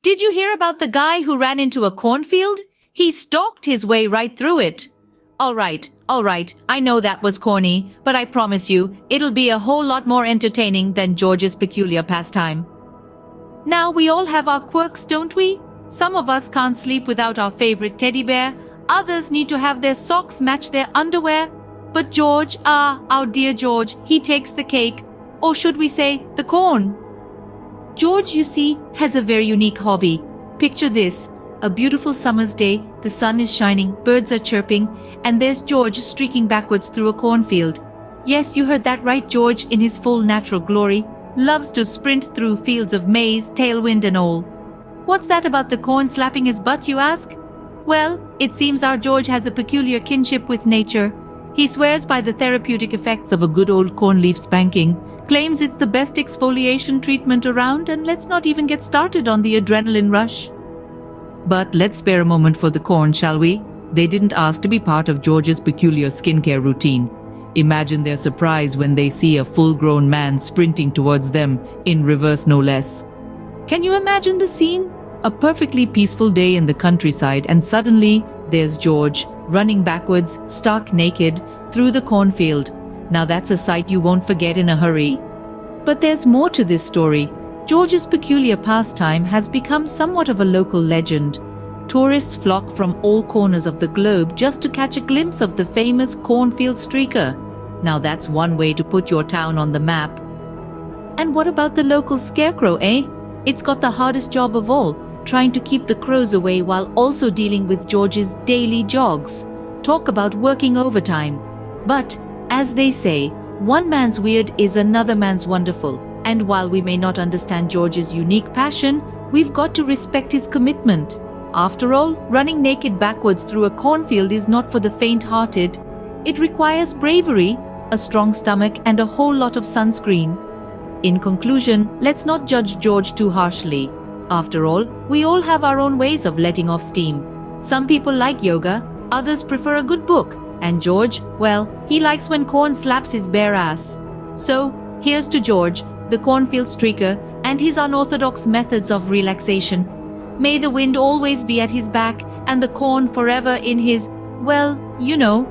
Did you hear about the guy who ran into a cornfield? He stalked his way right through it. All right, I know that was corny, but I promise you, it'll be a whole lot more entertaining than George's peculiar pastime. Now we all have our quirks, don't we? Some of us can't sleep without our favorite teddy bear, others need to have their socks match their underwear. But George, our dear George, he takes the cake, or should we say, the corn. George, you see, has a very unique hobby. Picture this. A beautiful summer's day, the sun is shining, birds are chirping, and there's George streaking backwards through a cornfield. Yes, you heard that right, George, in his full natural glory, loves to sprint through fields of maize, tailwind and all. What's that about the corn slapping his butt, you ask? Well, it seems our George has a peculiar kinship with nature. He swears by the therapeutic effects of a good old corn leaf spanking, claims it's the best exfoliation treatment around, and let's not even get started on the adrenaline rush. But let's spare a moment for the corn, shall we? They didn't ask to be part of George's peculiar skincare routine. Imagine their surprise when they see a full-grown man sprinting towards them, in reverse no less. Can you imagine the scene? A perfectly peaceful day in the countryside, and suddenly there's George, running backwards, stark naked, through the cornfield. Now that's a sight you won't forget in a hurry. But there's more to this story. George's peculiar pastime has become somewhat of a local legend. Tourists flock from all corners of the globe just to catch a glimpse of the famous cornfield streaker. Now that's one way to put your town on the map. And what about the local scarecrow, eh? It's got the hardest job of all, trying to keep the crows away while also dealing with George's daily jogs. Talk about working overtime. But, as they say, one man's weird is another man's wonderful. And while we may not understand George's unique passion, we've got to respect his commitment. After all, running naked backwards through a cornfield is not for the faint-hearted. It requires bravery, a strong stomach, and a whole lot of sunscreen. In conclusion, let's not judge George too harshly. After all, we all have our own ways of letting off steam. Some people like yoga, others prefer a good book, and George, well, he likes when corn slaps his bare ass. So, here's to George, the cornfield streaker, and his unorthodox methods of relaxation. May the wind always be at his back and the corn forever in his, well, you know.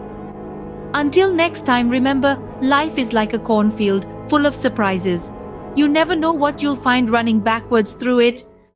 Until next time, remember, life is like a cornfield, full of surprises. You never know what you'll find running backwards through it.